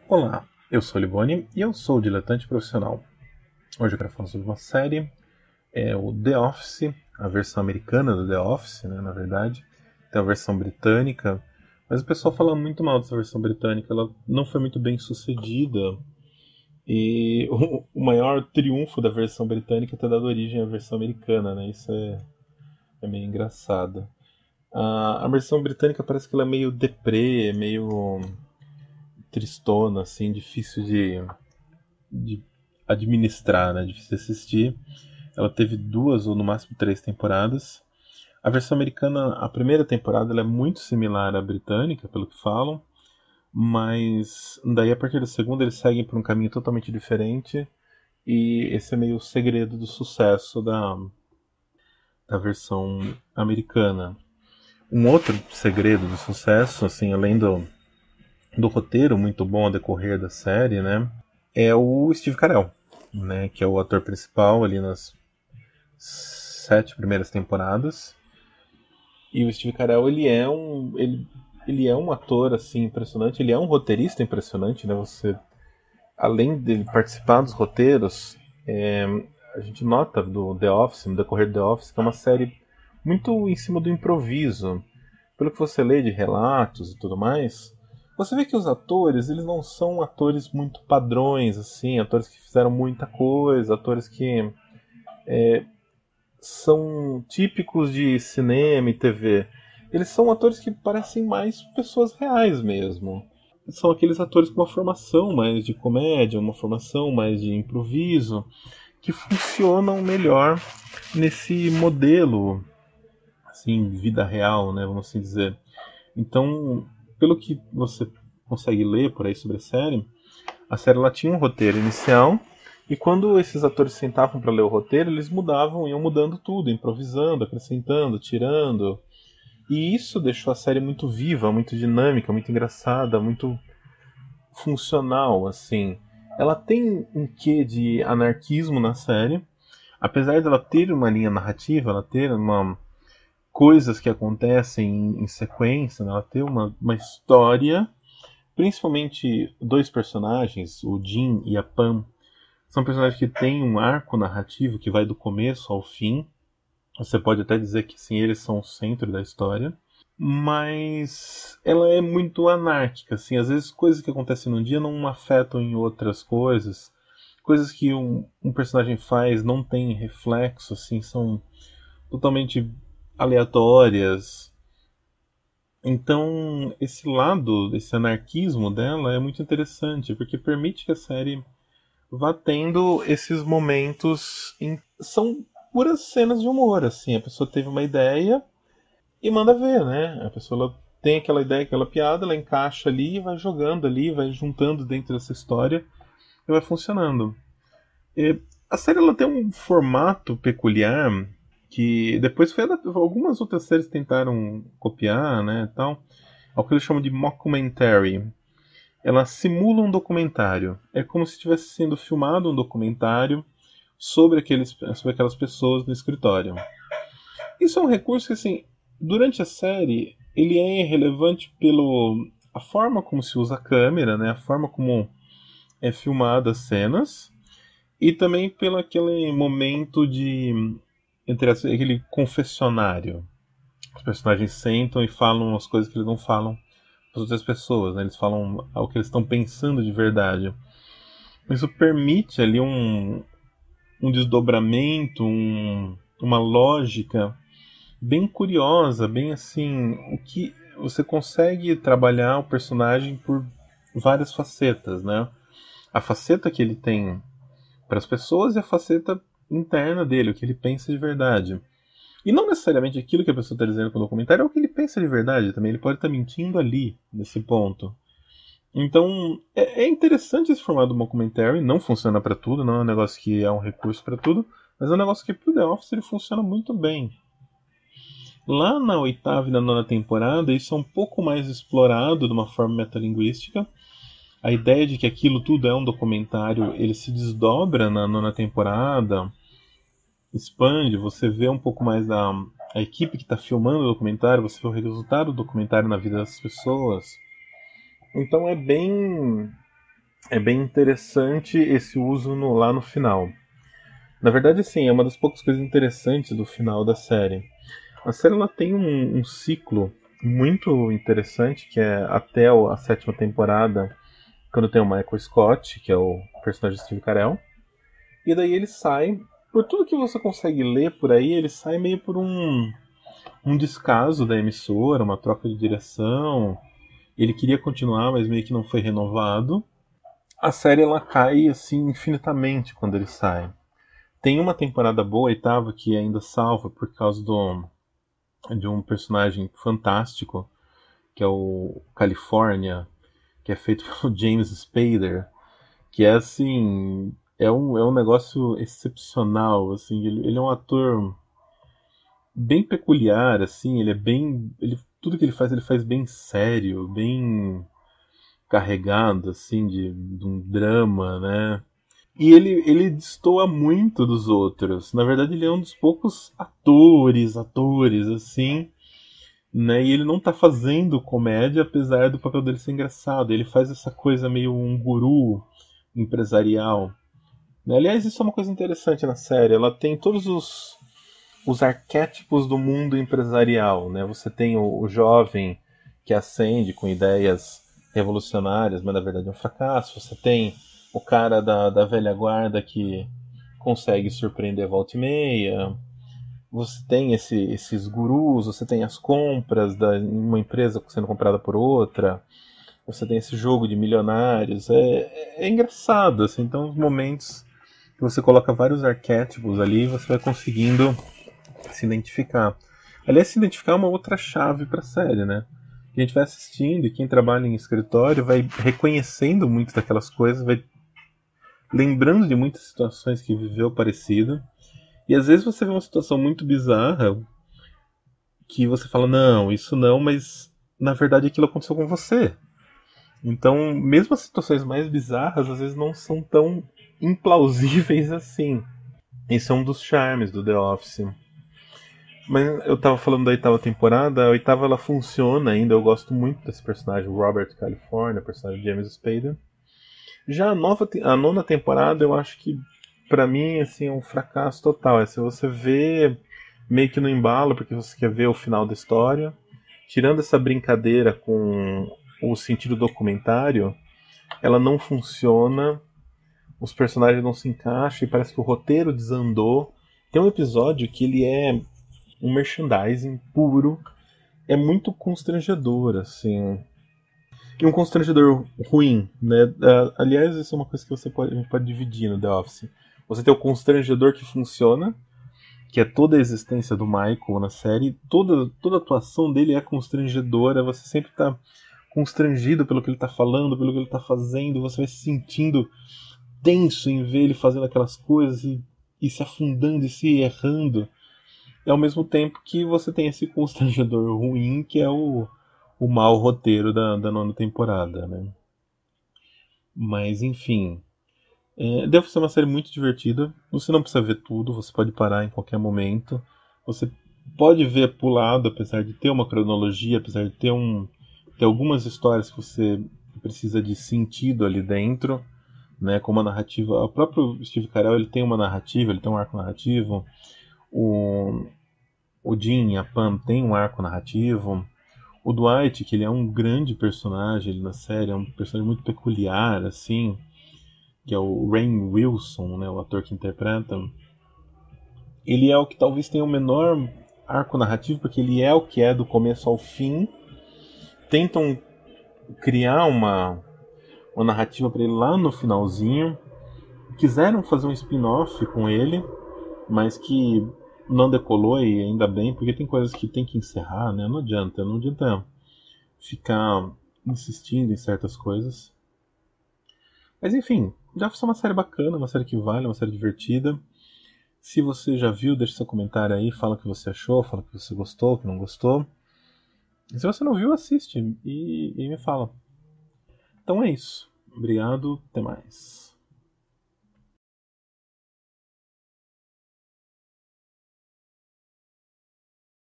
Olá, eu sou o Liboni e eu sou o Diletante Profissional. Hoje eu quero falar sobre uma série, o The Office, a versão americana do The Office, né, na verdade. Tem a versão britânica, mas o pessoal fala muito mal dessa versão britânica, ela não foi muito bem sucedida. E o maior triunfo da versão britânica é ter dado origem à versão americana, né? Isso é meio engraçado. A versão britânica parece que ela é meio deprê, meio tristona, assim, difícil de administrar, né? Difícil de assistir. Ela teve duas ou no máximo três temporadas. A versão americana, a primeira temporada, ela é muito similar à britânica, pelo que falam, mas daí a partir da segunda eles seguem por um caminho totalmente diferente e esse é meio o segredo do sucesso da versão americana. Um outro segredo do sucesso, assim, além do roteiro muito bom ao decorrer da série, né, é o Steve Carell, né, que é o ator principal ali nas sete primeiras temporadas. E o Steve Carell, ele é um ator assim impressionante, ele é um roteirista impressionante, né? Você, além de participar dos roteiros, a gente nota do The Office, no decorrer do The Office, que é uma série muito em cima do improviso. Pelo que você lê de relatos e tudo mais, você vê que os atores, eles não são atores muito padrões, assim, atores que fizeram muita coisa, atores que são típicos de cinema e TV. Eles são atores que parecem mais pessoas reais mesmo. São aqueles atores com uma formação mais de comédia, uma formação mais de improviso, que funcionam melhor nesse modelo, assim, vida real, né, vamos assim dizer. Então, pelo que você consegue ler por aí sobre a série ela tinha um roteiro inicial e quando esses atores sentavam para ler o roteiro, eles mudavam, iam mudando tudo, improvisando, acrescentando, tirando. E isso deixou a série muito viva, muito dinâmica, muito engraçada, muito funcional, assim. Ela tem um quê de anarquismo na série, apesar dela ter uma linha narrativa, ela ter coisas que acontecem em sequência, né? Ela ter uma história, principalmente dois personagens, o Jim e a Pam, são personagens que têm um arco narrativo que vai do começo ao fim. Você pode até dizer que sim, eles são o centro da história. Mas ela é muito anárquica, assim. Às vezes coisas que acontecem num dia não afetam em outras coisas. Coisas que um personagem faz não tem reflexo, assim, são totalmente aleatórias. Então, esse lado, esse anarquismo dela é muito interessante, porque permite que a série vá tendo esses momentos. São puras cenas de humor, assim. A pessoa teve uma ideia e manda ver, né? A pessoa ela tem aquela ideia, aquela piada, ela encaixa ali e vai jogando ali, vai juntando dentro dessa história e vai funcionando. E a série ela tem um formato peculiar que depois foi adaptado, algumas outras séries tentaram copiar, né, tal. É o que eles chamam de mockumentary. Ela simula um documentário. É como se estivesse sendo filmado um documentário sobre aquelas pessoas no escritório. Isso é um recurso que, assim, durante a série, ele é relevante pelo a forma como se usa a câmera, né? A forma como é filmada as cenas e também pelo aquele momento de aquele confessionário. Os personagens sentam e falam as coisas que eles não falam para outras pessoas, né? Eles falam o que eles estão pensando de verdade. Isso permite ali um desdobramento, uma lógica bem curiosa, bem assim, o que você consegue trabalhar o personagem por várias facetas, né? A faceta que ele tem para as pessoas e a faceta interna dele, o que ele pensa de verdade. E não necessariamente aquilo que a pessoa está dizendo com o documentário é o que ele pensa de verdade também. Ele pode estar mentindo ali, nesse ponto. Então, é interessante esse formato do documentary. Não funciona para tudo, não é um negócio que é um recurso para tudo, mas é um negócio que pro The Office ele funciona muito bem. Lá na oitava e na nona temporada, isso é um pouco mais explorado de uma forma metalinguística. A ideia de que aquilo tudo é um documentário, ele se desdobra na nona temporada, expande, você vê um pouco mais da a equipe que está filmando o documentário, você vê o resultado do documentário na vida das pessoas. Então é bem É bem interessante esse uso lá no final. Na verdade, sim, é uma das poucas coisas interessantes do final da série. A série ela tem um ciclo muito interessante, que é até a sétima temporada, quando tem o Michael Scott, que é o personagem de Steve Carell. E daí ele sai, por tudo que você consegue ler por aí, ele sai meio por um descaso da emissora, uma troca de direção. Ele queria continuar, mas meio que não foi renovado. A série ela cai assim infinitamente quando ele sai. Tem uma temporada boa, a oitava, que ainda salva por causa de um personagem fantástico, que é o California, que é feito pelo James Spader, que é assim, é um negócio excepcional, assim, ele é um ator bem peculiar, assim, ele é bem, tudo que ele faz bem sério, bem carregado, assim, de um drama, né? E ele destoa muito dos outros. Na verdade, ele é um dos poucos atores, assim, né? E ele não tá fazendo comédia, apesar do papel dele ser engraçado. Ele faz essa coisa meio um guru empresarial, né? Aliás, isso é uma coisa interessante na série. Ela tem todos os arquétipos do mundo empresarial, né? Você tem o jovem que ascende com ideias revolucionárias, mas na verdade é um fracasso. Você tem o cara da velha guarda que consegue surpreender volta e meia. Você tem esses gurus, você tem as compras da uma empresa sendo comprada por outra. Você tem esse jogo de milionários. É engraçado, assim. Então, os momentos que você coloca vários arquétipos ali, você vai conseguindo se identificar. Aliás, se identificar é uma outra chave para a série, né? A gente vai assistindo e quem trabalha em escritório vai reconhecendo muito daquelas coisas, vai lembrando de muitas situações que viveu parecido. E às vezes você vê uma situação muito bizarra que você fala, não, isso não, mas na verdade aquilo aconteceu com você. Então, mesmo as situações mais bizarras, às vezes não são tão implausíveis assim. Esse é um dos charmes do The Office. Mas eu tava falando da oitava temporada, a oitava ela funciona ainda, eu gosto muito desse personagem, Robert California, personagem de James Spader. Já a nona temporada eu acho que pra mim assim, é um fracasso total. É se você vê meio que no embalo, porque você quer ver o final da história, tirando essa brincadeira com o sentido documentário, ela não funciona, os personagens não se encaixam e parece que o roteiro desandou. Tem um episódio que ele é um merchandising puro, é muito constrangedor, assim. E um constrangedor ruim, né? Aliás, isso é uma coisa que a gente pode dividir no The Office. Você tem o constrangedor que funciona, que é toda a existência do Michael na série, toda a atuação dele é constrangedora, você sempre está constrangido pelo que ele está falando, pelo que ele está fazendo, você vai se sentindo tenso em ver ele fazendo aquelas coisas e se afundando e se errando. E ao mesmo tempo que você tem esse constrangedor ruim, que é o mau roteiro da nona temporada, né? Mas enfim, deve ser uma série muito divertida. Você não precisa ver tudo, você pode parar em qualquer momento. Você pode ver pulado, apesar de ter uma cronologia, apesar de ter algumas histórias que você precisa de sentido ali dentro, né? Como a narrativa. O próprio Steve Carell ele tem uma narrativa, ele tem um arco narrativo. O, o Jim e a Pam têm um arco narrativo. O Dwight, que ele é um grande personagem ele na série, é um personagem muito peculiar, assim, que é o Rainn Wilson, né, o ator que interpreta. Ele é o que talvez tenha o menor arco narrativo, porque ele é o que é do começo ao fim. Tentam criar uma narrativa para ele lá no finalzinho. Quiseram fazer um spin-off com ele, mas que não decolou e ainda bem, porque tem coisas que tem que encerrar, né? Não adianta ficar insistindo em certas coisas. Mas enfim, já foi uma série bacana, uma série que vale, uma série divertida. Se você já viu, deixa seu comentário aí, fala o que você achou, fala o que você gostou, o que não gostou. E se você não viu, assiste e me fala. Então é isso. Obrigado, até mais.